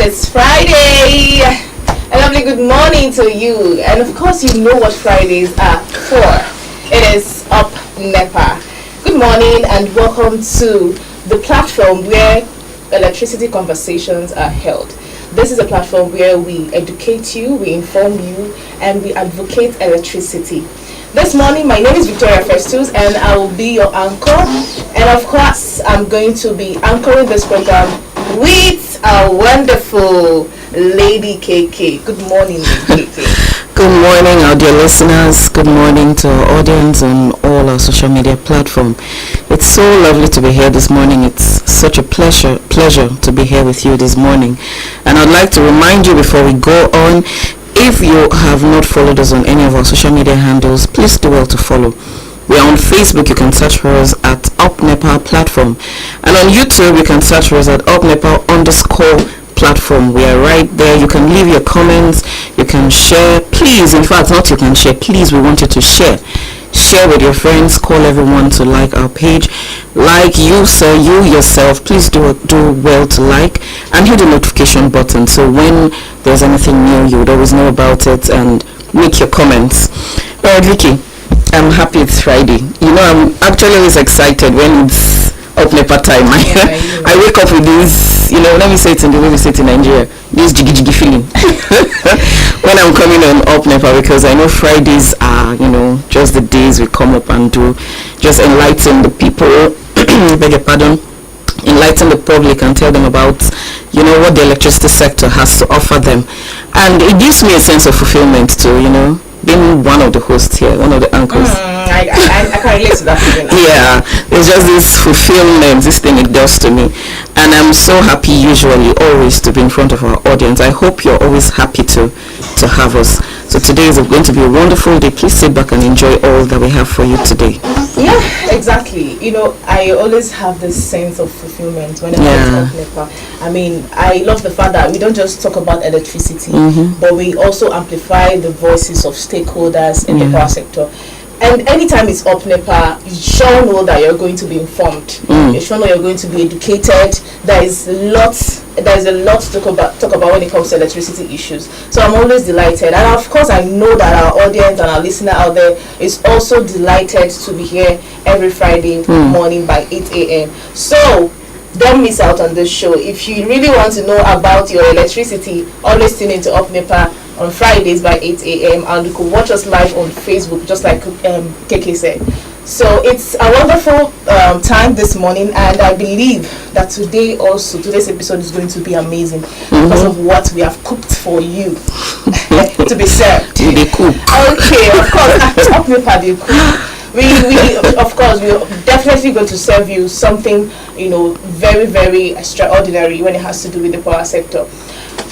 It's Friday. A lovely good morning to you. And of course, you know what Fridays are for. It is Up Nepa. Good morning and welcome to the platform where electricity conversations are held. This is a platform where we educate you, we inform you, and we advocate electricity. This morning, my name is Victoria Festus, and I will be your anchor. And of course, I'm going to be anchoring this program with our wonderful Lady KK. Good morning, Lady KK. Good morning, our dear listeners. Good morning to our audience on all our social media platforms. It's so lovely to be here this morning. It's such a pleasure to be here with you this morning. And I'd like to remind you before we go on, if you have not followed us on any of our social media handles, please do well to follow. We are on Facebook. You can search for us at UpNepa platform, and on YouTube you can search for us at UpNepa_platform. We are right there. You can leave your comments, you can share, please. In fact, not you can share, please, we want you to share with your friends. Call everyone to like our page. Like you, sir, you yourself, please do well to like and hit the notification button, so when there's anything new you would always know about it and make your comments. Alright, Vicky, I'm happy it's Friday. You know, I'm actually always excited when it's Up Nepa time. I wake up with this, let me say it in the way we say it in Nigeria, this jiggy feeling when I'm coming on Up Nepa, because I know Fridays are, just the days we come up and do, just enlighten the people, beg your pardon, enlighten the public and tell them about, what the electricity sector has to offer them. And it gives me a sense of fulfillment too, being one of the hosts here, one of the anchors. I can relate to that feeling. Yeah, it's just this fulfillment, this thing it does to me. And I'm so happy usually always to be in front of our audience. I hope you're always happy to have us. So today is going to be a wonderful day. Please sit back and enjoy all that we have for you today. Yeah, exactly. I always have this sense of fulfillment whenever I talk NEPA. I mean, I love the fact that we don't just talk about electricity, but we also amplify the voices of stakeholders in the power sector. And anytime it's Up NEPA, you sure know that you're going to be informed. You sure know you're going to be educated. There is a lot to talk about when it comes to electricity issues. So I'm always delighted, and of course I know that our audience and our listener out there is also delighted to be here every Friday morning by 8 a.m. So don't miss out on this show. If you really want to know about your electricity, always tune into Up NEPA on Fridays by 8 a.m. and you can watch us live on Facebook, just like KK said. So it's a wonderful time this morning, and I believe that today's episode is going to be amazing because of what we have cooked for you to be served. They cook. Okay, of course, Up NEPA they cook. We of course we definitely going to serve you something very, very extraordinary when it has to do with the power sector.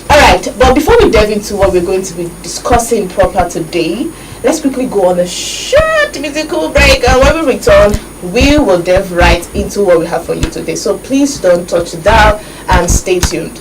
Alright, but before we delve into what we're going to be discussing proper today, let's quickly go on a short musical break, and when we return, we will delve right into what we have for you today. So please don't touch the dial and stay tuned.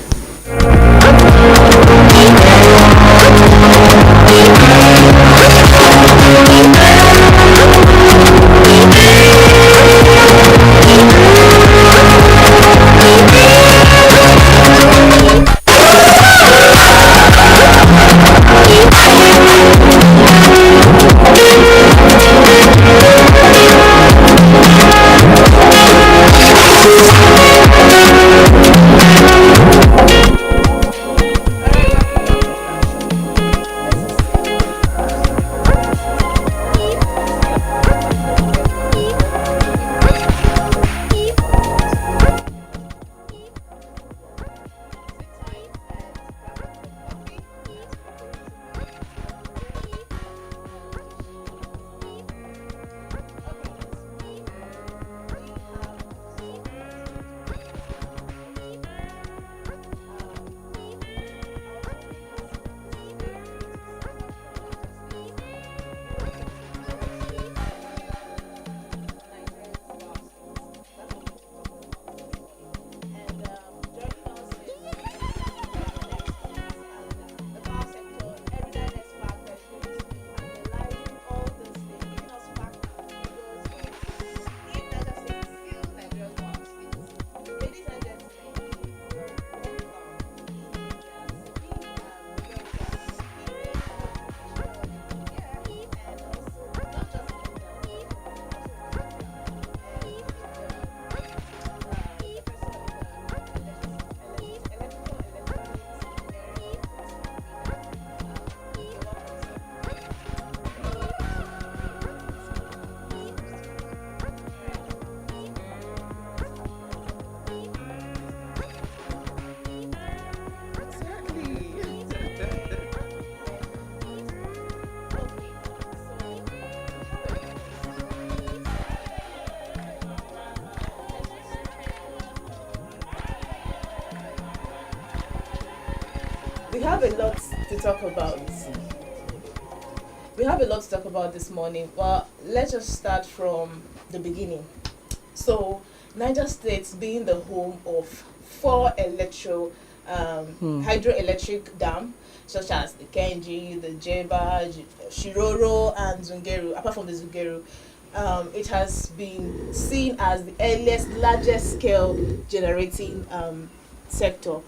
have a lot to talk about. We have a lot to talk about this morning. Well, let's just start from the beginning. So, Niger State being the home of 4 hydroelectric dam, such as the Kenji, the Jeba, Shiroro, and Zungeru. Apart from the Zungeru, it has been seen as the earliest, largest scale generating sector.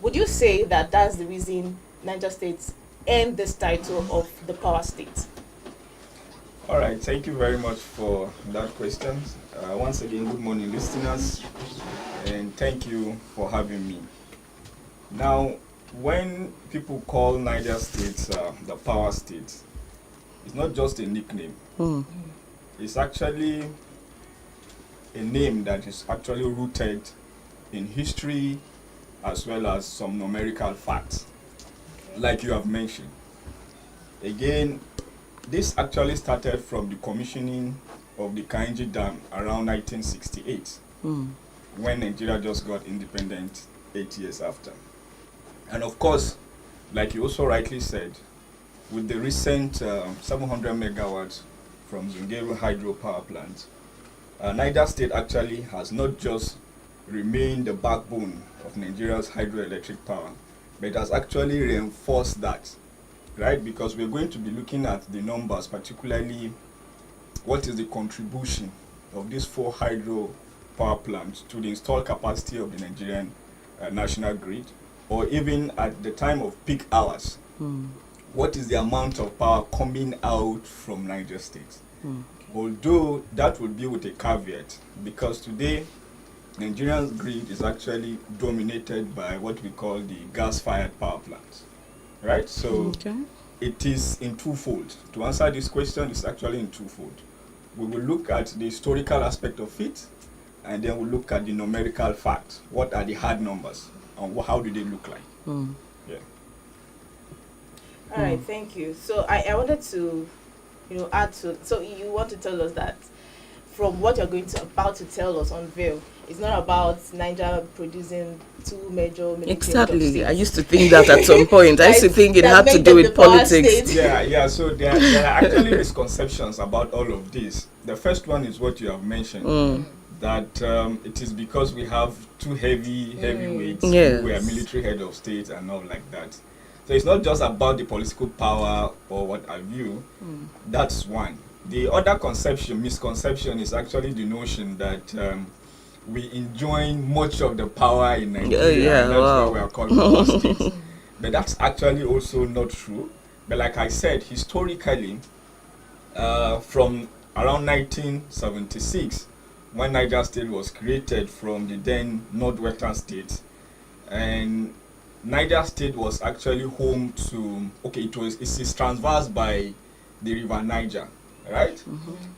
Would you say that that's the reason Niger State earned this title of the power state? All right, thank you very much for that question. Once again, good morning, listeners, and thank you for having me. Now, when people call Niger State the power state, it's not just a nickname. It's actually a name that is actually rooted in history as well as some numerical facts, like you have mentioned. Again, this actually started from the commissioning of the Kainji Dam around 1968, when Nigeria just got independent 8 years after. And of course, like you also rightly said, with the recent 700 megawatts from Zungeru hydro power plant, Niger State actually has not just remained the backbone of Nigeria's hydroelectric power, but it has actually reinforced that, right? Because we're going to be looking at the numbers, particularly what is the contribution of these 4 hydro power plants to the installed capacity of the Nigerian national grid, or even at the time of peak hours. What is the amount of power coming out from Niger State? Although that would be with a caveat, because today Nigeria's grid is actually dominated by what we call the gas-fired power plants, right? So it is in twofold. To answer this question, it's actually in twofold. We will look at the historical aspect of it, and then we'll look at the numerical facts. What are the hard numbers, and how do they look like? Yeah. All right, thank you. So I wanted to, add to. So you want to tell us that from what you're about to tell us, unveil, it's not about Niger producing 2 major military Exactly. I used to think that at some point. I used to think it had to do with politics. Yeah. So there are actually misconceptions about all of this. The first one is what you have mentioned. That it is because we have 2 heavyweights who were military head of state and all like that. So it's not just about the political power or what have you. That's one. The other misconception is actually the notion that we enjoy much of the power in Nigeria. That's why we are called power states. But that's actually also not true. But like I said, historically, from around 1976, when Niger State was created from the then Northwestern states, and Niger State was actually home to, it's traversed by the River Niger, right?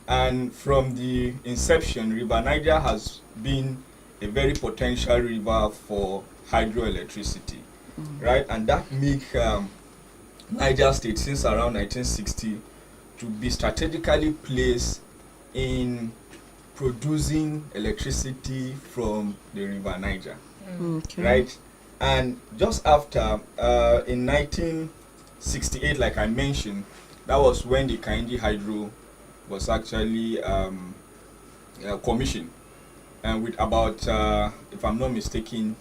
And from the inception, River Niger has been a very potential river for hydroelectricity, right? And that make Niger State, since around 1960, to be strategically placed in producing electricity from the River Niger, right? And just after, in 1968, like I mentioned, that was when the Kainji Hydro was actually commissioned, and with about, if I'm not mistaken,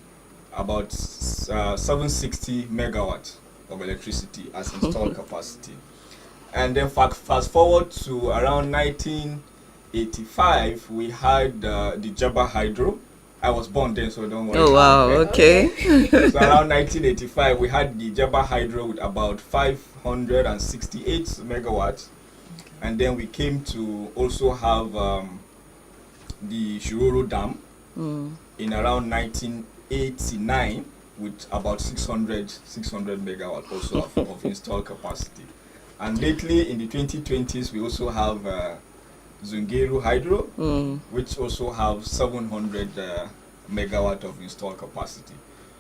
about 760 megawatts of electricity as installed capacity. And then fast forward to around 1985, we had the Jeba Hydro. I was born then, so don't worry. Oh wow, okay. So around 1985, we had the Jeba Hydro with about 568 megawatts. And then we came to also have the Shiroro Dam in around 1989 with about 600 megawatts also of installed capacity. And lately in the 2020s, we also have Zungeru Hydro, which also have 700 megawatt of installed capacity.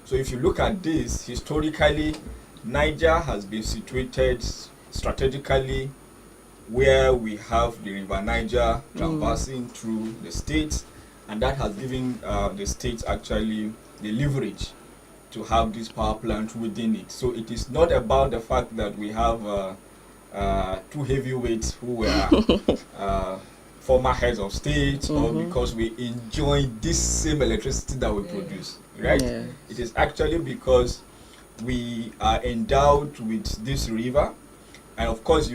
So if you look at this, historically, Niger has been situated strategically where we have the River Niger traversing through the state, and that has given the state actually the leverage to have this power plant within it. So it is not about the fact that we have two heavyweights who were former heads of state, or because we enjoy this same electricity that we produce, right? Yeah. It is actually because we are endowed with this river. And of course,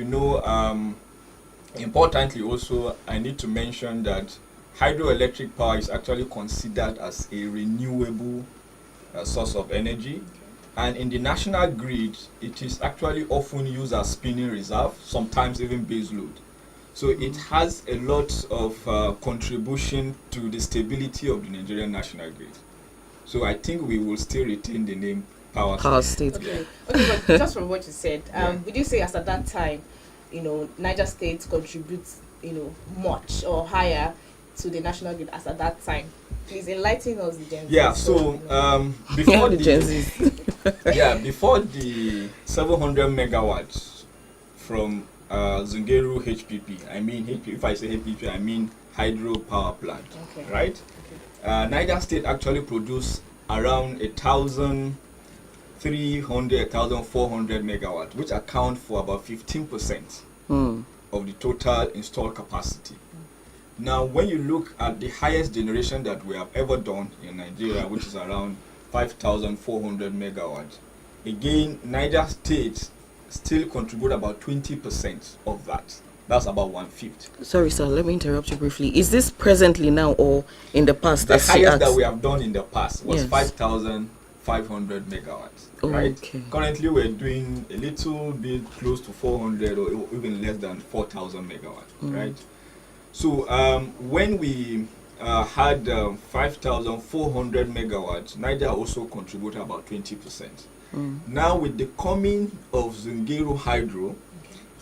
importantly also, I need to mention that hydroelectric power is actually considered as a renewable source of energy. And in the national grid, it is actually often used as spinning reserve, sometimes even base load. So it has a lot of contribution to the stability of the Nigerian national grid. So I think we will still retain the name power state. Okay, but just from what you said, would you say as at that time, Niger State contributes, much or higher to the national grid as at that time? Please enlighten us, the Gen Z. Yeah, so before the Gen Z. before the 700 megawatts from Zungeru HPP, if I say HPP, I mean hydro power plant, right? Okay. Niger State actually produced around 1,300, 1,400 megawatts, which account for about 15% of the total installed capacity. Now, when you look at the highest generation that we have ever done in Nigeria, which is around 5,400 megawatts, again, Niger State still contribute about 20% of that. That's about 1/5. Sorry, sir, let me interrupt you briefly. Is this presently now or in the past? The highest that we have done in the past was 5,500 megawatts, right? Okay. Currently, we're doing a little bit close to 400 or even less than 4,000 megawatts, right? So when we had 5,400 megawatts, Niger also contributed about 20%. Now, with the coming of Zungeru Hydro,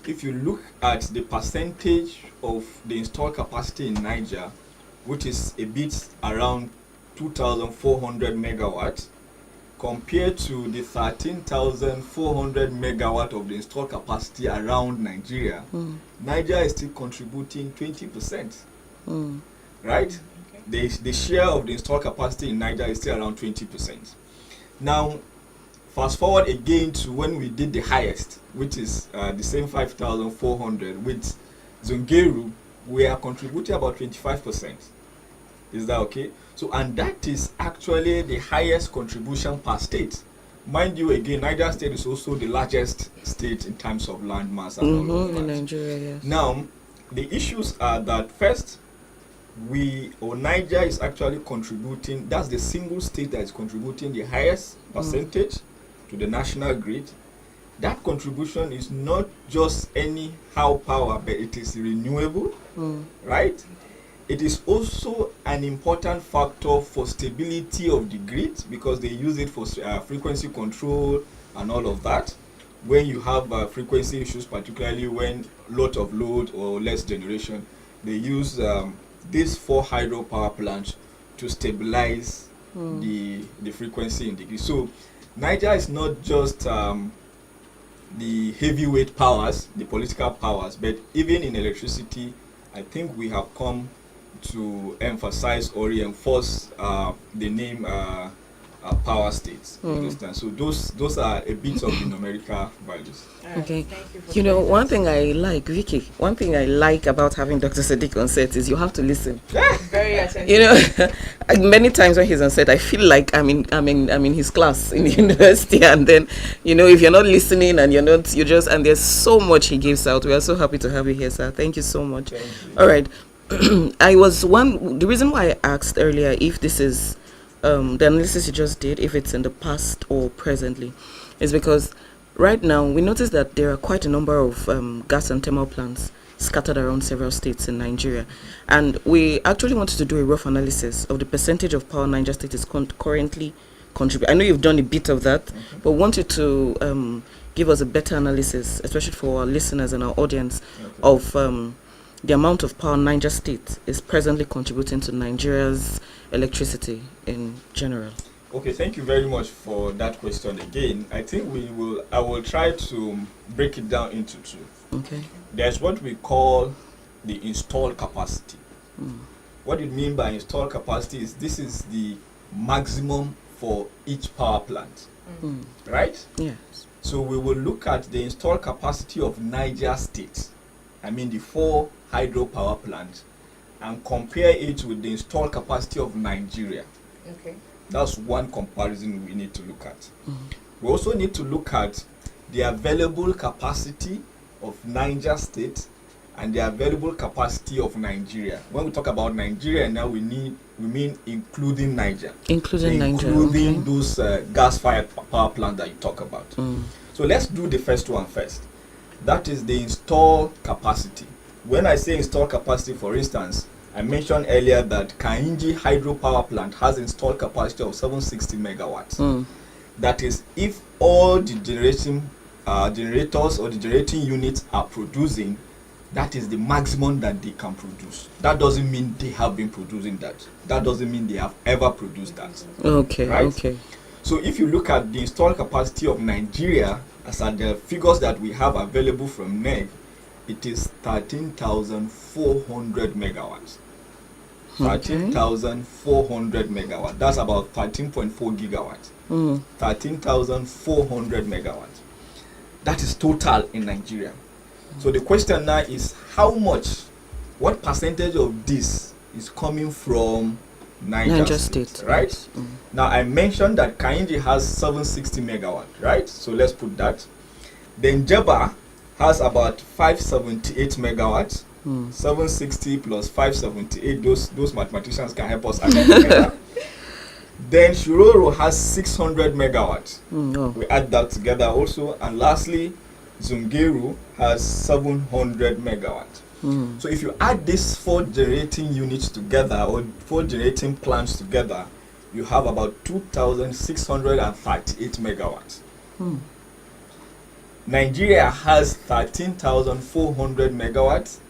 if you look at the percentage of the installed capacity in Niger, which is a bit around 2,400 megawatts, compared to the 13,400 megawatt of the installed capacity around Nigeria, Niger is still contributing 20%, right? Okay. The share of the installed capacity in Niger is still around 20%. Now, fast forward again to when we did the highest, which is the same 5,400 with Zungeru, we are contributing about 25%. Is that okay? So, and that is actually the highest contribution per state. Mind you, again, Niger State is also the largest state in terms of land mass and all of that. In Nigeria, yes. Now, the issues are that first, Niger is actually contributing, that's the single state that is contributing the highest percentage to the national grid. That contribution is not just anyhow power, but it is renewable, right? It is also an important factor for stability of the grid because they use it for frequency control and all of that. When you have frequency issues, particularly when lot of load or less generation, they use these 4 hydro power plants to stabilize the frequency in the grid. So Niger is not just the heavyweight powers, the political powers, but even in electricity, I think we have come to emphasize or reinforce the name power states. Understand? So those are a bit of the numerical values. Okay. One thing I like, Vicky, one thing I like about having Dr. Sadiq on set is you have to listen. Very attentive. Many times when he's on set, I feel like I'm in his class in university, and then, if you're not listening and and there's so much he gives out. We are so happy to have you here, sir. Thank you so much. All right. The reason why I asked earlier if this is the analysis you just did, if it's in the past or presently, is because right now we notice that there are quite a number of gas and thermal plants scattered around several states in Nigeria, and we actually wanted to do a rough analysis of the percentage of power Niger State is currently contributing. I know you've done a bit of that, but wanted to give us a better analysis, especially for our listeners and our audience, of the amount of power Niger State is presently contributing to Nigeria's electricity in general. Okay, thank you very much for that question again. I think I will try to break it down into two. Okay. There's what we call the installed capacity. What you mean by installed capacity is this is the maximum for each power plant, right? Yes. So we will look at the installed capacity of Niger State, I mean the 4 hydropower plants, and compare it with the installed capacity of Nigeria. Okay. That's one comparison we need to look at. We also need to look at the available capacity of Niger State and the available capacity of Nigeria. When we talk about Nigeria now, we mean including Niger. Including those gas-fired power plants that you talk about. So let's do the first one first. That is the installed capacity. When I say installed capacity, for instance, I mentioned earlier that Kainji hydropower plant has installed capacity of 760 megawatts. That is, if all the generators or the generating units are producing, that is the maximum that they can produce. That doesn't mean they have been producing that. That doesn't mean they have ever produced that. Okay, right? okay. So if you look at the installed capacity of Nigeria, as at the figures that we have available from NEG, it is 13,400 megawatts. 13,400 megawatts. That's about 13.4 gigawatts. 13,400 megawatts. That is total in Nigeria. So the question now is what percentage of this is coming from Niger State, right? Now I mentioned that Kainji has 760 megawatts, right? So let's put that. Then Jeba has about 578 megawatts. 760 plus 578, those mathematicians can help us add together. Then Shiroro has 600 megawatts. We add that together also. And lastly, Zungeru has 700 megawatts. So if you add these 4 generating units together, or 4 generating plants together, you have about 2,638 megawatts. Nigeria has 13,400 megawatts.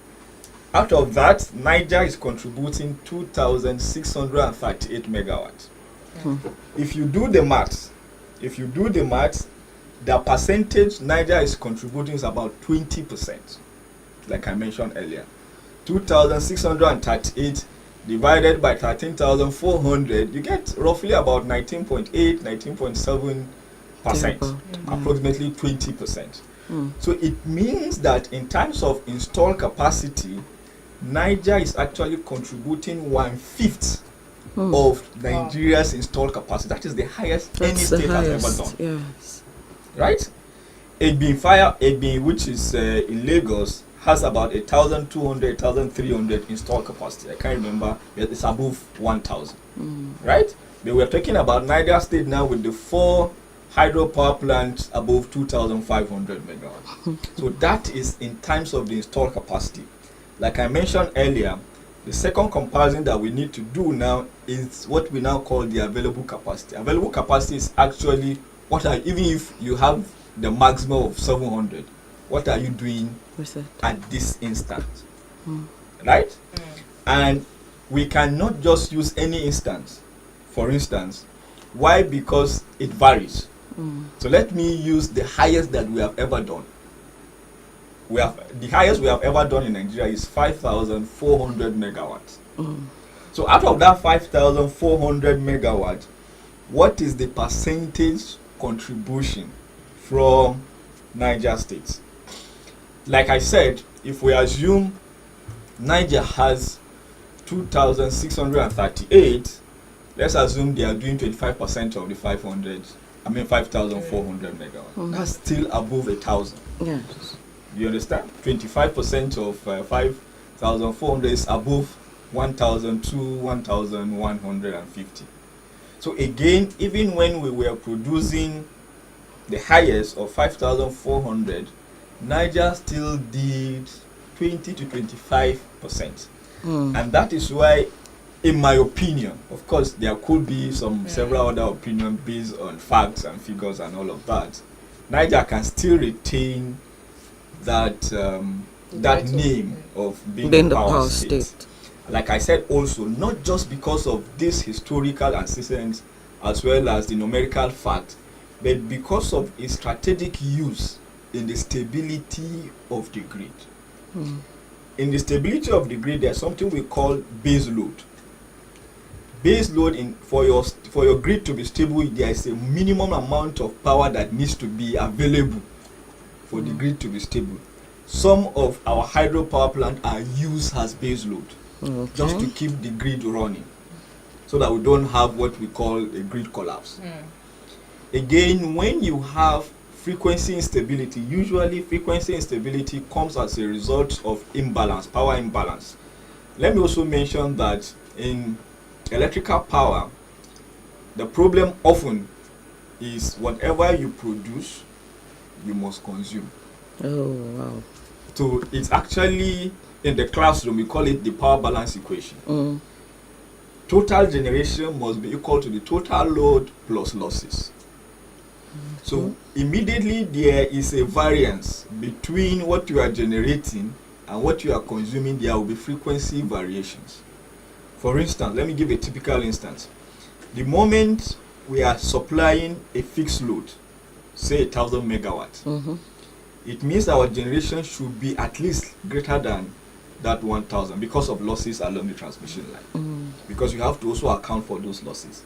Out of that, Niger is contributing 2,638 megawatts. If you do the math, the percentage Niger is contributing is about 20%, like I mentioned earlier. 2,638 divided by 13,400, you get roughly about 19.8, 19.7%, approximately 20%. So it means that in terms of installed capacity, Niger is actually contributing 1/5 of Nigeria's installed capacity. That is the highest any state has ever done. Yes. Right? Egbin, which is in Lagos, has about 1,200, 1,300 installed capacity. I can't remember, but it's above 1,000. Right? But we're talking about Niger State now with the 4 hydropower plants above 2,500 megawatts. So that is in terms of the installed capacity. Like I mentioned earlier, the second comparison that we need to do now is what we now call the available capacity. Available capacity is actually even if you have the maximum of 700, what are you doing at this instant? Right? And we cannot just use any instance. For instance, why? Because it varies. So let me use the highest that we have ever done. The highest we have ever done in Nigeria is 5,400 megawatts. So out of that 5,400 megawatts, what is the percentage contribution from Niger State? Like I said, if we assume Niger has 2,638, let's assume they are doing 25% of the 5,400 megawatts. That's still above 1,000. Yes. You understand? 25% of 5,400 is above 1,002, 1,150. So again, even when we were producing the highest of 5,400, Niger still did 20 to 25%. And that is why, in my opinion, of course, there could be several other opinions based on facts and figures and all of that, Niger can still retain that name of being the power state. Like I said also, not just because of this historical antecedents as well as the numerical fact, but because of its strategic use in the stability of the grid. In the stability of the grid, there's something we call base load. base load for your grid to be stable, there is a minimum amount of power that needs to be available for the grid to be stable. Some of our hydropower plants are used as base load, just to keep the grid running, so that we don't have what we call a grid collapse. Again, when you have frequency instability, usually frequency instability comes as a result of imbalance, power imbalance. Let me also mention that in electrical power, the problem often is whatever you produce, you must consume. Oh, wow. So it's actually, in the classroom, we call it the power balance equation. Total generation must be equal to the total load plus losses. So immediately there is a variance between what you are generating and what you are consuming. There will be frequency variations. For instance, let me give a typical instance. The moment we are supplying a fixed load, say 1,000 megawatts, it means our generation should be at least greater than that 1,000 because of losses along the transmission line. Because you have to also account for those losses.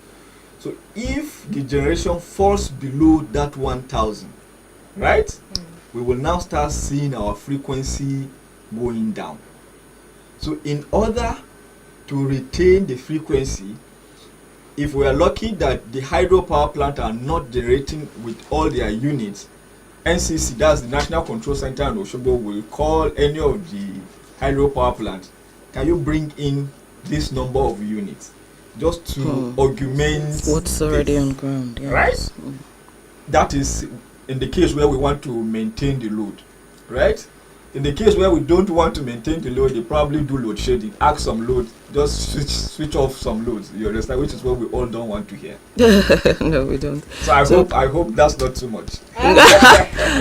So if the generation falls below that 1,000, right, we will now start seeing our frequency going down. So in order to retain the frequency, if we are lucky that the hydropower plant are not generating with all their units, NCC, that's the National Control Center in Osogbo, will call any of the hydropower plants, can you bring in this number of units, just to augment what's already on ground, yes. Right? That is in the case where we want to maintain the load, right? In the case where we don't want to maintain the load, they probably do load shedding, add some load, just switch off some loads, you understand, which is what we all don't want to hear. No, we don't. So I hope that's not too much.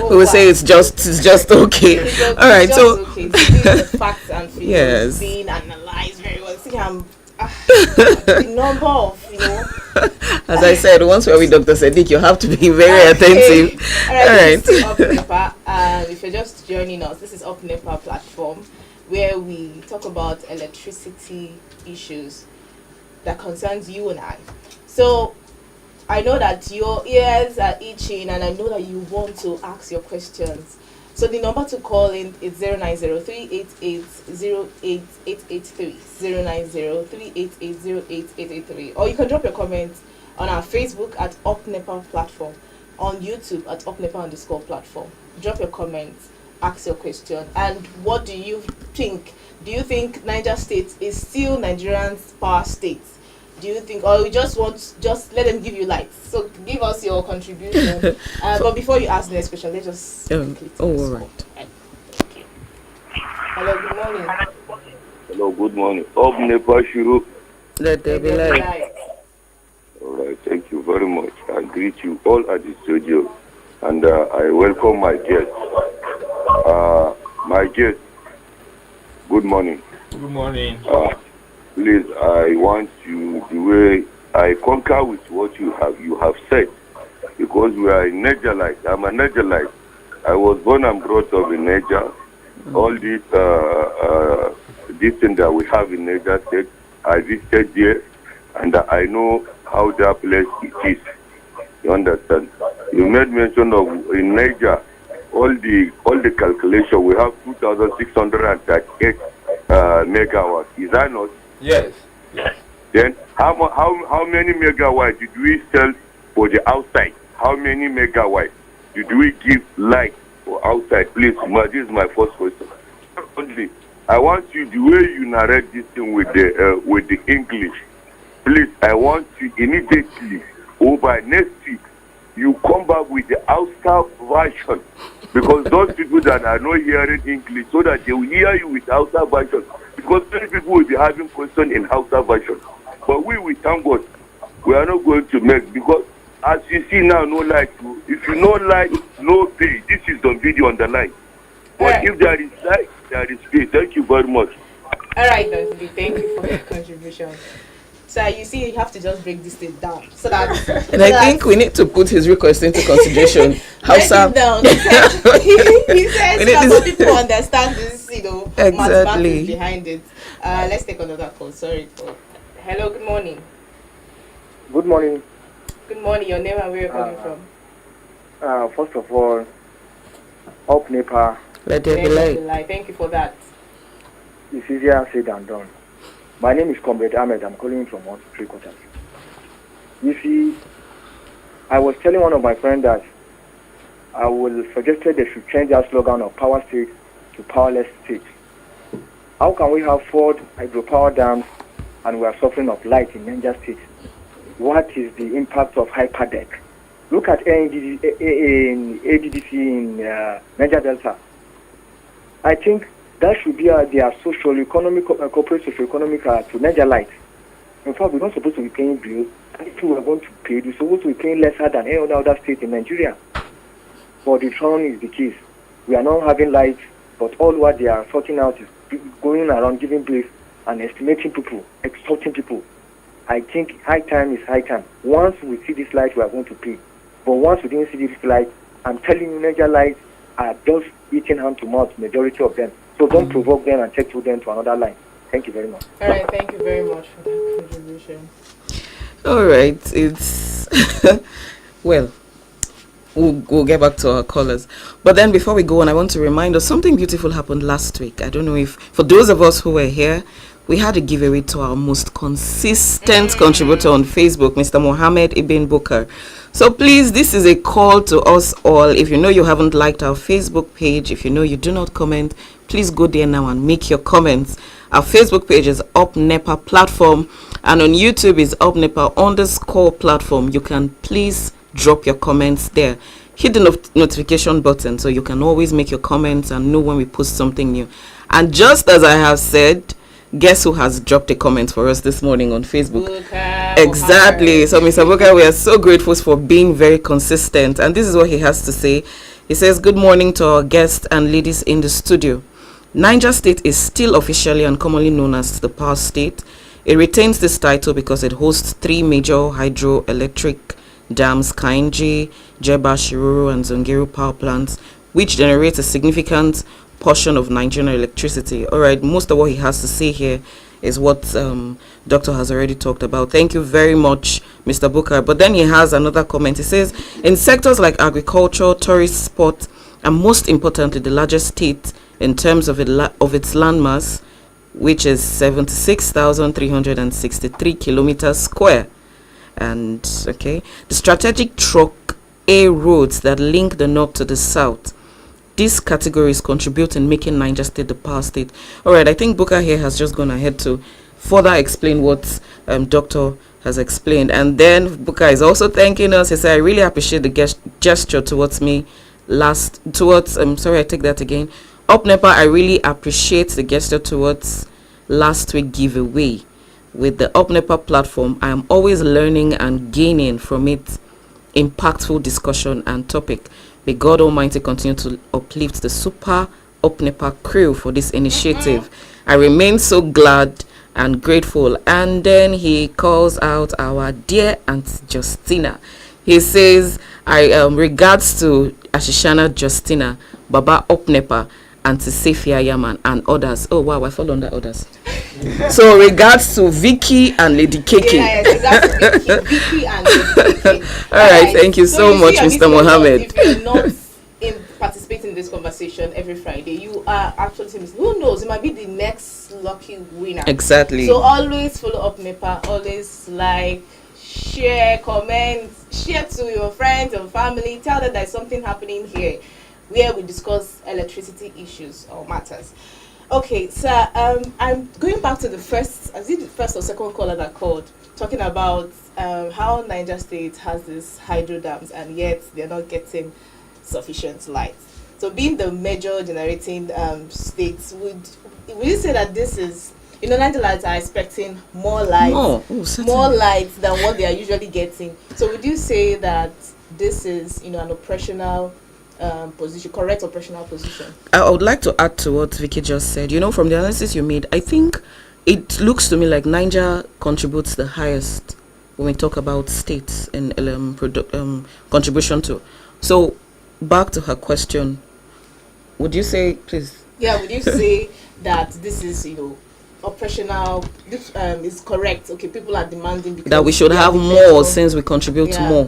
We will say it's just okay. All right, so okay. The facts and figures yes, being analyzed very well. See, the number of, as I said, once we're with Dr. Sadiq, you have to be very attentive. All right. This is Up Nepa. If you're just joining us, this is Up Nepa platform, where we talk about electricity issues that concerns you and I. So I know that your ears are itching, and I know that you want to ask your questions. So the number to call in is 090-388-0883, 090-388-0883, or you can drop your comments on our Facebook at Up Nepa platform, on YouTube at upnepa_platform. Drop your comments, ask your question, and what do you think? Do you think Niger State is still Nigerian's power state? Do you think, or you just let them give you lights? So give us your contribution. But before you ask the next question, let's just all right. Thank you. Hello, good morning. Hello, good morning. Up Nepa Shuru. Let there be light. All right, thank you very much. I greet you all at the studio, and I welcome my guest. My guest, good morning. Good morning. Please, I want you, the way I concur with what you have said, because we are in Nigerite. I'm a Nigerite. I was born and brought up in Niger. All this thing that we have in Niger State, I visited there, and I know how that place it is. You understand? You made mention of in Niger, all the calculation, we have 2,638 megawatts. Is that not? Yes. Then how many megawatts did we sell for the outside? How many megawatts did we give light for outside? Please, this is my first question. Secondly, I want you, the way you narrate this thing with the English, please, I want you immediately or by next week, you come back with the Hausa version, because those people that are not hearing English, so that they will hear you with Hausa version. Because many people will be having questions in Hausa version. But we thank God, we are not going to make, because as you see now, no light. If you no light, no pay. This is on video on the line. But if there is light, there is pay. Thank you very much. All right, Dr. Thank you for your contribution. So you see, you have to just break this thing down so that. And I think we need to put his request into consideration. Hausa. He says some people understand this, mathematics behind it. Let's take another call. Sorry. Hello, good morning. Good morning. Good morning. Your name and where you're calling from? First of all, up Nepa. Let there be light. Thank you for that. It's easier said than done. My name is Comrade Ahmed. I'm calling from 1 to 3 quarters. You see, I was telling one of my friends that I will suggested they should change our slogan of power state to powerless state. How can we have 4 hydropower dams and we are suffering of light in Niger State? What is the impact of hyperdeck? Look at ADDC in Niger Delta. I think that should be their socio-economic, corporate socio-economic to Niger Light. In fact, we're not supposed to be paying bills. And if we are going to pay, we're supposed to be paying lesser than any other state in Nigeria. But the turn is the case. We are not having light, but all what they are sorting out is going around giving bills and estimating people, extorting people. I think high time is high time. Once we see this light, we are going to pay. But once we didn't see this light, I'm telling you, Niger lights are just eating hand to mouth, majority of them. So don't provoke them and take to them to another line. Thank you very much. All right, thank you very much for that contribution. All right, it's well. We'll get back to our callers. But then before we go on, I want to remind us something beautiful happened last week. I don't know if, for those of us who were here, we had a giveaway to our most consistent contributor on Facebook, Mr. Mohammed Ibn Bukar. So please, this is a call to us all. If you know you haven't liked our Facebook page, if you know you do not comment, please go there now and make your comments. Our Facebook page is Up Nepa Platform, and on YouTube is Up Nepa _ platform. You can please drop your comments there. Hit the notification button so you can always make your comments and know when we post something new. And just as I have said, guess who has dropped a comment for us this morning on Facebook? Exactly. So Mr. Booker, we are so grateful for being very consistent. And this is what he has to say. He says, good morning to our guests and ladies in the studio. Niger State is still officially and commonly known as the Power State. It retains this title because it hosts 3 major hydroelectric dams, Kainji, Jeba, Shiruru, and Zongeru power plants, which generates a significant portion of Nigerian electricity. All right, most of what he has to say here is what Doctor has already talked about. Thank you very much, Mr. Booker. But then he has another comment. He says, in sectors like agriculture, tourist sport, and most importantly, the largest state in terms of its landmass, which is 76,363 kilometers square. And okay, the strategic truck A roads that link the north to the south. These categories contribute in making Niger State the power state. All right, I think Booker here has just gone ahead to further explain what Doctor has explained. And then Booker is also thanking us. He said, I really appreciate the gesture towards me sorry, I take that again. Up Nepa, I really appreciate the gesture towards last week giveaway. With the Up Nepa platform, I am always learning and gaining from it impactful discussion and topic. May God Almighty continue to uplift the super Up Nepa crew for this initiative. I remain so glad and grateful. And then he calls out our dear Aunt Justina. He says, I regards to Ashishana Justina, Baba Up Nepa, Auntie Safia Yaman, and others. Oh wow, I fall under others. So regards to Vicky and Lady Keke. Yes, exactly. Vicky and Lady Keke. All right, thank you so much, Mr. Mohammed. If you're not participating in this conversation every Friday, you are actually saying, who knows, it might be the next lucky winner. Exactly. So always follow Up Nepa, always like, share, comment, share to your friends and family, tell them there's something happening here where we discuss electricity issues or matters. Okay, so I'm going back to the first or second caller that called, talking about how Niger State has these hydro dams and yet they're not getting sufficient light. So being the major generating states, would you say that this is, Niger lights are expecting more light, more light than what they are usually getting. So would you say that this is, an operational position, correct operational position? I would like to add to what Vicky just said. From the analysis you made, I think it looks to me like Niger contributes the highest when we talk about states in contribution to. So back to her question, would you say, please? Yeah, would you say that this is, operational is correct. Okay, people are demanding because that we should have more since we contribute more.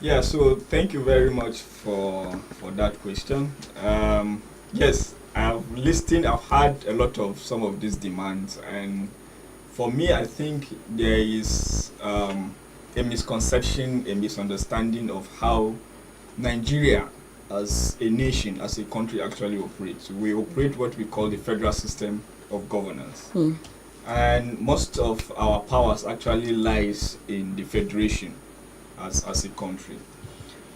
Yeah, so thank you very much for that question. Yes, I've had a lot of some of these demands, and for me, I think there is a misconception, a misunderstanding of how Nigeria as a nation, as a country actually operates. We operate what we call the federal system of governance. And most of our powers actually lies in the federation as a country.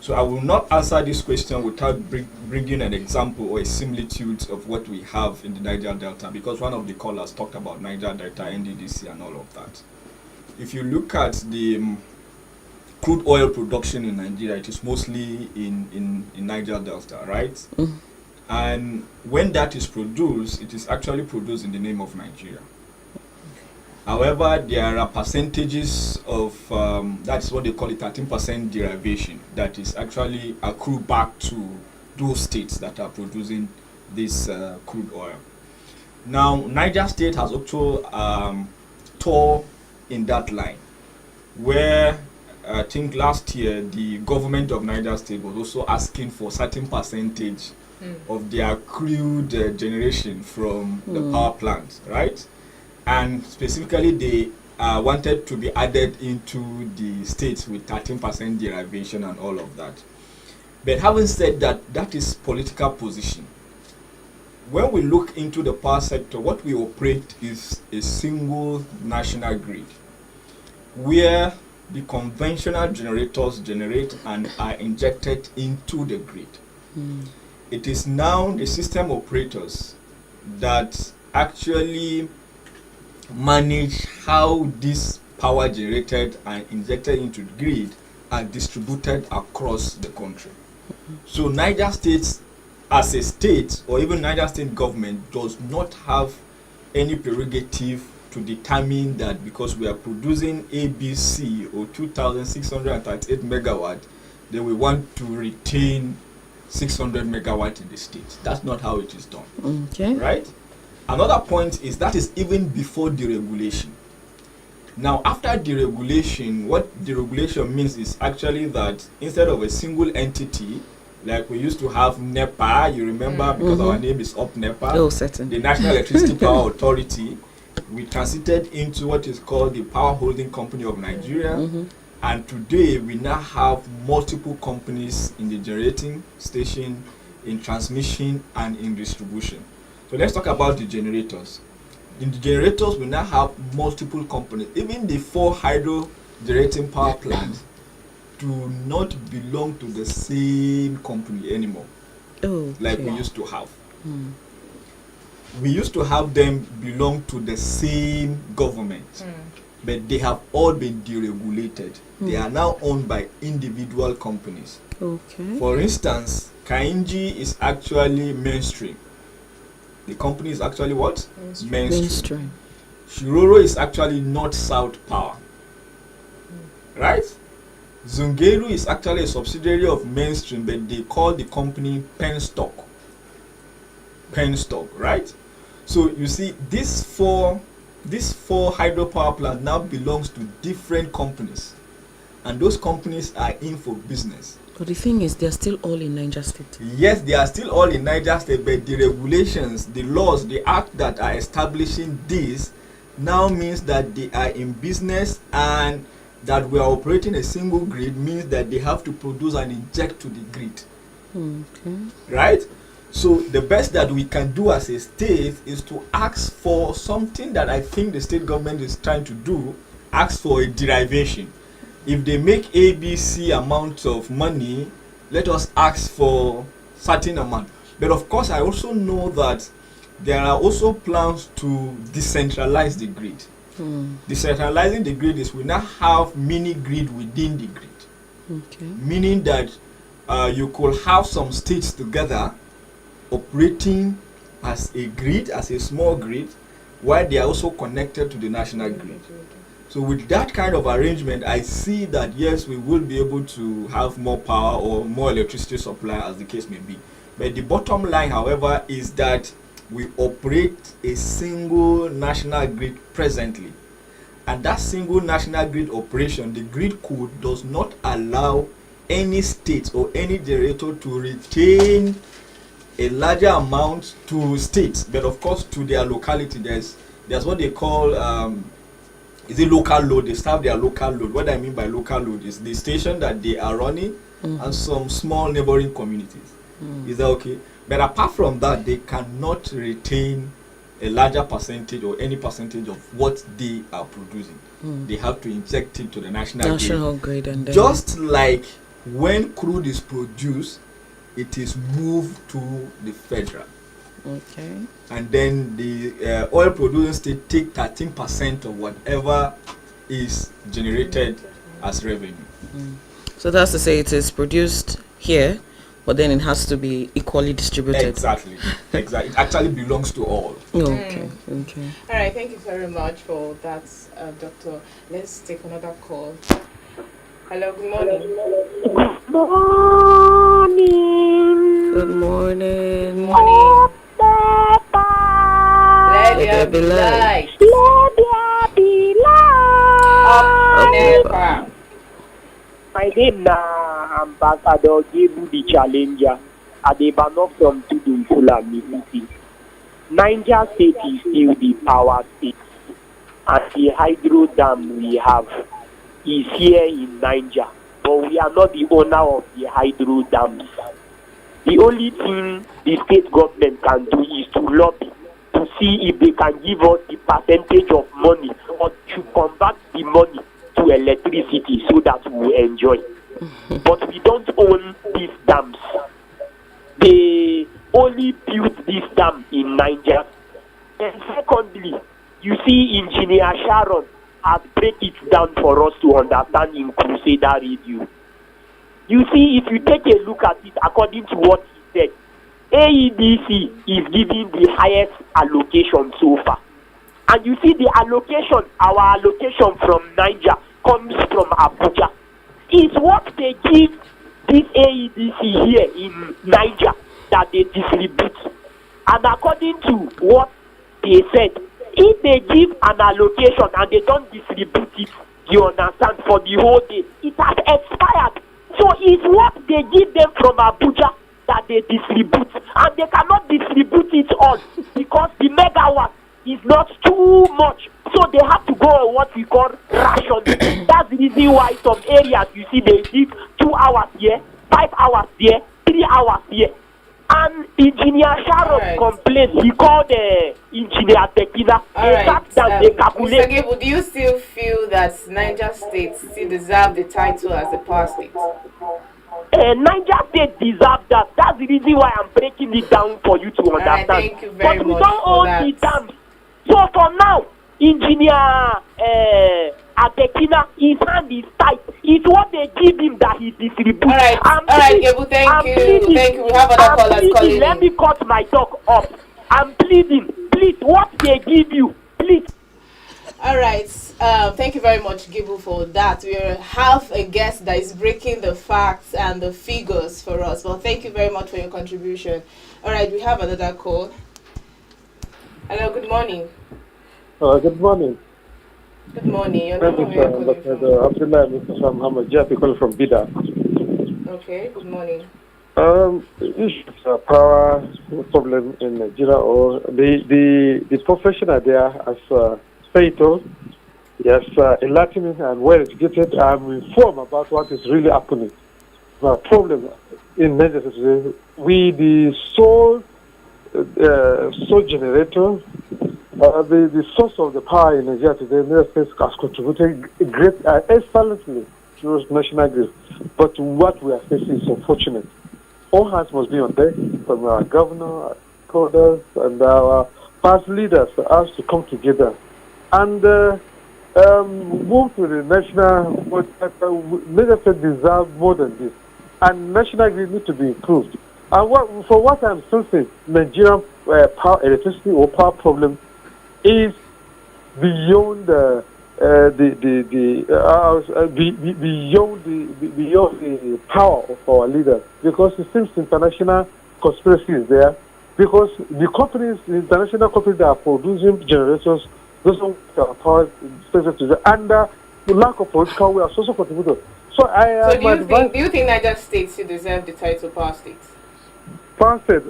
So I will not answer this question without bringing an example or a similitude of what we have in the Niger Delta, because one of the callers talked about Niger Delta, NDDC and all of that. If you look at the crude oil production in Nigeria, it is mostly in Niger Delta, right? And when that is produced, it is actually produced in the name of Nigeria. However, there are percentages of, that's what they call it, 13% derivation, that is actually accrued back to those states that are producing this crude oil. Now, Niger State has also tore in that line, where I think last year the government of Niger State was also asking for certain percentage of their crude generation from the power plant, right? And specifically they wanted to be added into the states with 13% derivation and all of that. But having said that, that is political position. When we look into the power sector, what we operate is a single national grid, where the conventional generators generate and are injected into the grid. It is now the system operators that actually manage how this power generated and injected into the grid are distributed across the country. So Niger State as a state, or even Niger State government, does not have any prerogative to determine that because we are producing ABC or 2,638 megawatt, then we want to retain 600 megawatt in the state. That's not how it is done. Okay. Right? Another point is that is even before deregulation. Now, after deregulation, what deregulation means is actually that instead of a single entity, like we used to have Nepa, you remember, because our name is up Nepa, the National Electricity Power Authority, we transited into what is called the Power Holding Company of Nigeria. And today, we now have multiple companies in the generating station, in transmission, and in distribution. So let's talk about the generators. In the generators, we now have multiple companies. Even the 4 hydro generating power plants do not belong to the same company anymore, like we used to have. We used to have them belong to the same government, but they have all been deregulated. They are now owned by individual companies. For instance, Kainji is actually mainstream. The company is actually what? Mainstream. Shiroro is actually North-South Power. Right? Zungeru is actually a subsidiary of Mainstream, but they call the company Penstock. Penstock, right? So you see, these four hydropower plants now belongs to different companies, and those companies are in for business. But the thing is, they're still all in Niger State. Yes, they are still all in Niger State, but the regulations, the laws, the act that are establishing this now means that they are in business, and that we are operating a single grid means that they have to produce and inject to the grid. Right? So the best that we can do as a state is to ask for something that I think the state government is trying to do, ask for a derivation. If they make ABC amount of money, let us ask for certain amount. But of course, I also know that there are also plans to decentralize the grid. Decentralizing the grid is we now have mini grid within the grid. Meaning that you could have some states together operating as a grid, as a small grid, while they are also connected to the national grid. So with that kind of arrangement, I see that yes, we will be able to have more power or more electricity supply, as the case may be. But the bottom line, however, is that we operate a single national grid presently. And that single national grid operation, the grid code does not allow any state or any generator to retain a larger amount to states, but of course to their locality. There's what they call is it local load. They have their local load. What I mean by local load is the station that they are running and some small neighboring communities. Is that okay? But apart from that, they cannot retain a larger percentage or any percentage of what they are producing. They have to inject it to the national grid. And then just like when crude is produced, it is moved to the federal. Okay. And then the oil producing state take 13% of whatever is generated as revenue. So that's to say it is produced here, but then it has to be equally distributed. Exactly. It actually belongs to all. Okay. All right, thank you very much for that, Doctor. Let's take another call. Hello, good morning. Good morning. Morning. Let there be light. Up Nepa. My name na Ambassador Gebu the Challenger. Adebano from Tudun Fulani City. Niger State is still the power state, and the hydro dam we have is here in Niger, but we are not the owner of the hydro dams. The only thing the state government can do is to lobby to see if they can give us the percentage of money or to convert the money to electricity so that we will enjoy. But we don't own these dams. They only built this dam in Niger. And secondly, you see Engineer Sharon has break it down for us to understand in Crusader Radio. You see, if you take a look at it according to what he said, AEDC is giving the highest allocation so far. And you see the allocation, our allocation from Niger comes from Abuja. It's what they give this AEDC here in Niger that they distribute. And according to what they said, if they give an allocation and they don't distribute it, you understand, for the whole day, it has expired. So it's what they give them from Abuja that they distribute. And they cannot distribute it all because the megawatt is not too much. So they have to go on what we call ration. That's the reason why some areas you see they give 2 hours here, 5 hours here, 3 hours here. And Engineer Sharon complained. He called Engineer Tekina. They sat down, they calculate. Mr. Gable, do you still feel that Niger State still deserve the title as a power state? Niger State deserves that. That's the reason why I'm breaking it down for you to understand. Thank you very but we much don't own the dams. So for now, Engineer Atekina, his hand is tight. It's what they give him that he distributes. All right, Gable, thank you. Thank you. We have other callers calling. Let me cut my talk up. I'm pleading. Please, what they give you, please. All right. Thank you very much, Gable, for that. We have a guest that is breaking the facts and the figures for us. Well, thank you very much for your contribution. All right, we have another call. Hello, good morning. Good morning. Good morning. Your My name name and where is you're calling from? Abdullah Mr. Muhammad Jafi calling from Bida. Okay, good morning. The issue is power problem in Nigeria, or the professional there as Saito, yes, enlightened and well educated. I'm informed about what is really happening. The problem in Nigeria is we the sole generator. The source of the power in Nigeria today, Nigeria State has contributed excellently to national grid. But what we are facing is unfortunate. All hands must be on deck from our governor, our coders, and our past leaders for us to come together and move to the national. Nigeria State deserves more than this, and national grid need to be improved. And for what I'm sensing, Nigerian power, electricity or power problem is beyond beyond the power of our leaders, because it seems international conspiracy is there, because the companies, the international companies that are producing generators, those are power stations today, and the lack of political will are also contributing. So I So am do you think Niger State should deserve the title power state? power state.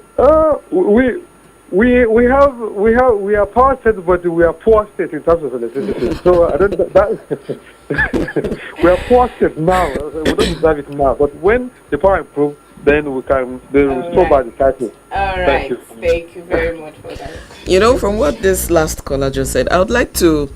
We are power state, but we are poor state in terms of electricity. So I don't that we are poor state now. We don't deserve it now. But when the power improves, then we can restore by the title. All right. Thank you very much for that. You know, from what this last caller just said, I would like to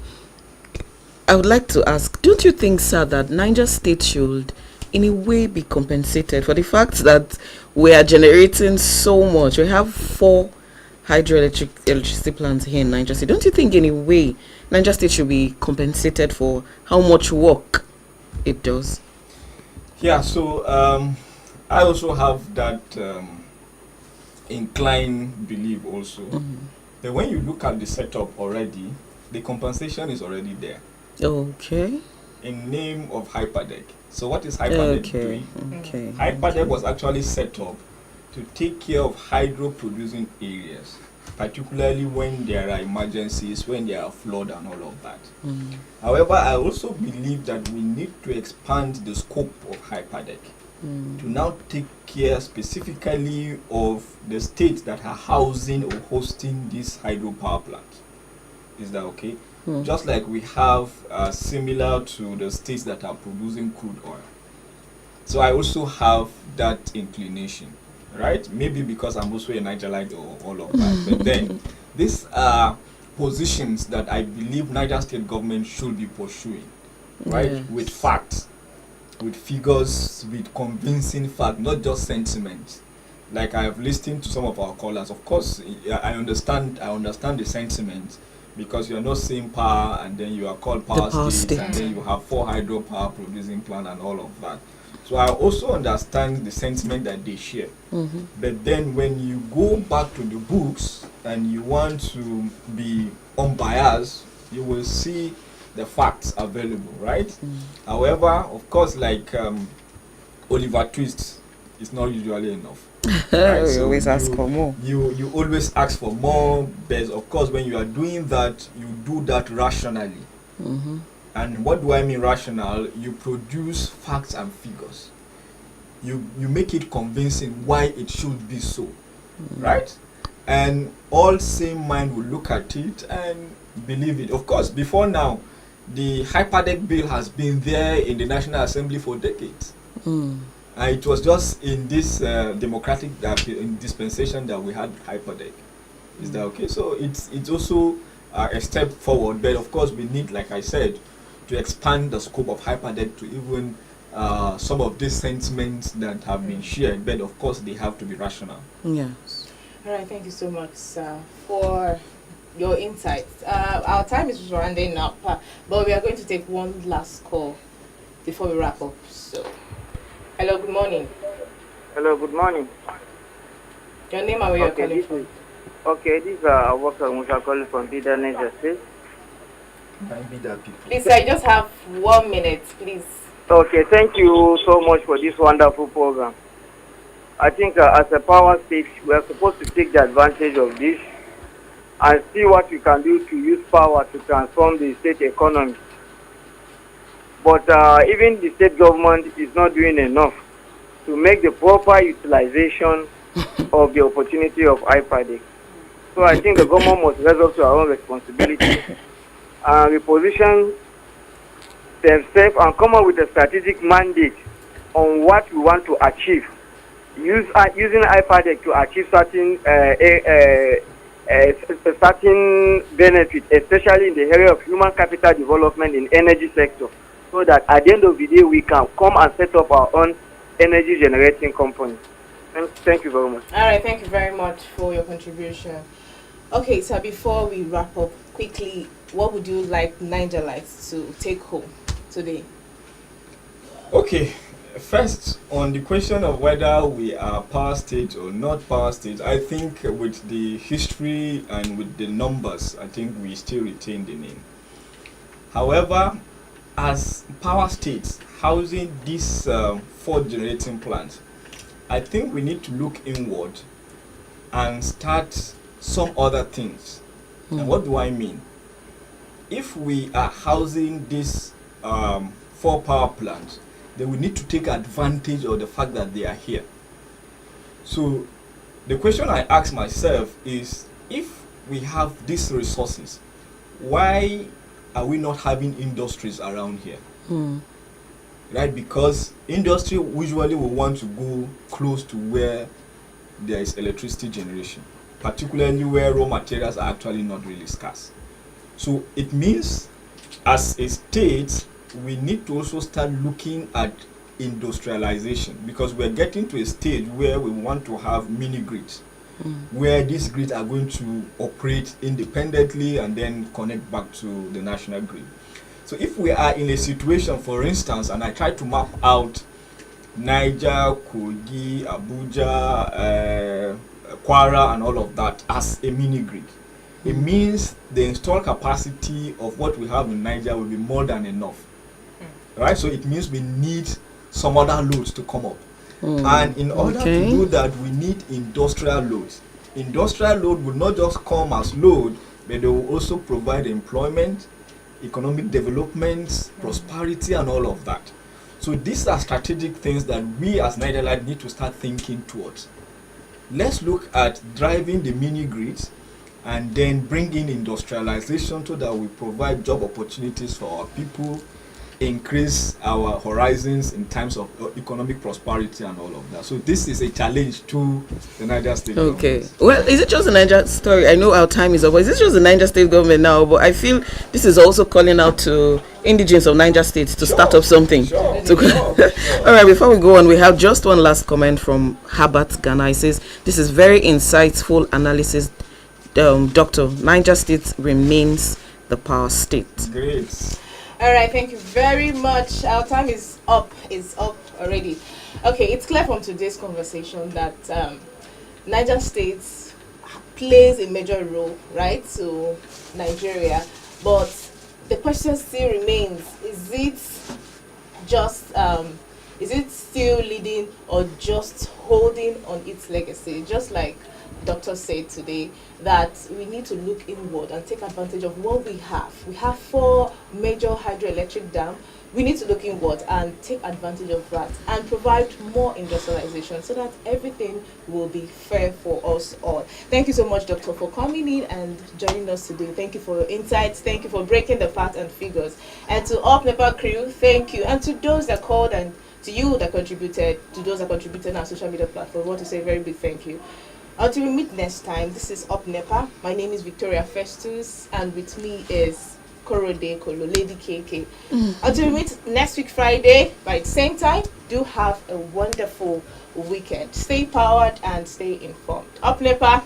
ask, don't you think, sir, that Niger State should in a way be compensated for the fact that we are generating so much? We have 4 electricity plants here in Niger State. Don't you think in a way Niger State should be compensated for how much work it does? Yeah, so I also have that inclined belief also. That when you look at the setup already, the compensation is already there. Okay. In name of Hyperdeck. So what is Hyperdeck doing? Okay. Hyperdeck was actually set up to take care of hydro producing areas, particularly when there are emergencies, when there are flood and all of that. However, I also believe that we need to expand the scope of Hyperdeck to now take care specifically of the states that are housing or hosting these hydropower plants. Is that okay? Just like we have similar to the states that are producing crude oil. So I also have that inclination, right? Maybe because I'm also a Nigerite or all of that. But then these are positions that I believe Niger State government should be pursuing, right? Yes. With facts, with figures, with convincing facts, not just sentiments. Like I have listened to some of our callers. Of course, I understand the sentiment, because you are not saying power and then you are called power state and then you have 4 hydropower producing plant and all of that. So I also understand the sentiment that they share. But then when you go back to the books and you want to be unbiased, you will see the facts available, right? However, of course, like Oliver Twist, is not usually enough. Right? We always ask for more. You always ask for more, but of course when you are doing that, you do that rationally. And what do I mean rational? You produce facts and figures. You make it convincing why it should be so, right? And all sane mind will look at it and believe it. Of course, before now, the Hyperdeck bill has been there in the National Assembly for decades. It was just in this democratic dispensation that we had Hyperdeck. Is that okay? So it's also a step forward, but of course we need, like I said, to expand the scope of Hyperdeck to even some of these sentiments that have been shared, but of course they have to be rational. Yes. All right, thank you so much, sir, for your insights. Our time is running up, but we are going to take one last call before we wrap up. So, hello, good morning. Hello, good morning. Your name and where you're calling from? Okay, this is Abubakar Musa calling from Bida, Niger State. Please, I just have 1 minute, please. Okay, thank you so much for this wonderful program. I think as a power state, we are supposed to take the advantage of this and see what we can do to use power to transform the state economy. But even the state government is not doing enough to make the proper utilization of the opportunity of Hyperdeck. So I think the government must rise up to our own responsibility and reposition themselves and come up with a strategic mandate on what we want to achieve. Using Hyperdeck to achieve certain certain benefit, especially in the area of human capital development in energy sector, so that at the end of the day we can come and set up our own energy generating company. Thank you very much. All right, thank you very much for your contribution. Okay, so before we wrap up, quickly, what would you like Nigerites to take home today? Okay, first on the question of whether we are power state or not power state, I think with the history and with the numbers, I think we still retain the name. However, as power states housing these 4 generating plants, I think we need to look inward and start some other things. And what do I mean? If we are housing these 4 power plants, then we need to take advantage of the fact that they are here. So the question I ask myself is, if we have these resources, why are we not having industries around here? Right? Because industry usually will want to go close to where there is electricity generation, particularly where raw materials are actually not really scarce. So it means, as a state, we need to also start looking at industrialization, because we're getting to a stage where we want to have mini grids, where these grids are going to operate independently and then connect back to the national grid. So if we are in a situation, for instance, and I try to map out Niger, Kogi, Abuja, Kwara and all of that as a mini grid, it means the installed capacity of what we have in Niger will be more than enough. Right? So it means we need some other loads to come up. And in order to do that, we need industrial loads. Industrial load will not just come as load, but they will also provide employment, economic development, prosperity, and all of that. So these are strategic things that we as Nigerians need to start thinking towards. Let's look at driving the mini grids and then bring in industrialization so that we provide job opportunities for our people, increase our horizons in terms of economic prosperity and all of that. So this is a challenge to the Niger State government. Well, is it just the Niger story? I know our time is over. Is it just the Niger State government now? But I feel this is also calling out to indigenes of Niger State to start up something. All right, before we go on, we have just one last comment from Herbert Ghana. He says, this is very insightful analysis. Doctor, Niger State remains the power state. Great. All right, thank you very much. Our time is up. It's up already. Okay, it's clear from today's conversation that Niger State plays a major role, right, to Nigeria. But the question still remains: is it still leading or just holding on its legacy? Just like Doctor said today, that we need to look inward and take advantage of what we have. We have 4 major hydroelectric dams. We need to look inward and take advantage of that and provide more industrialization so that everything will be fair for us all. Thank you so much, Doctor, for coming in and joining us today. Thank you for your insights. Thank you for breaking the facts and figures. And to all Nepa crew, thank you. And to those that called and to you that contributed, to those that contributed on our social media platform, I want to say a very big thank you. Until we meet next time, this is Up Nepa. My name is Victoria Festus, and with me is Korode Kolo, Lady KK. Until we meet next week Friday, by the same time, do have a wonderful weekend. Stay powered and stay informed. Up Nepa.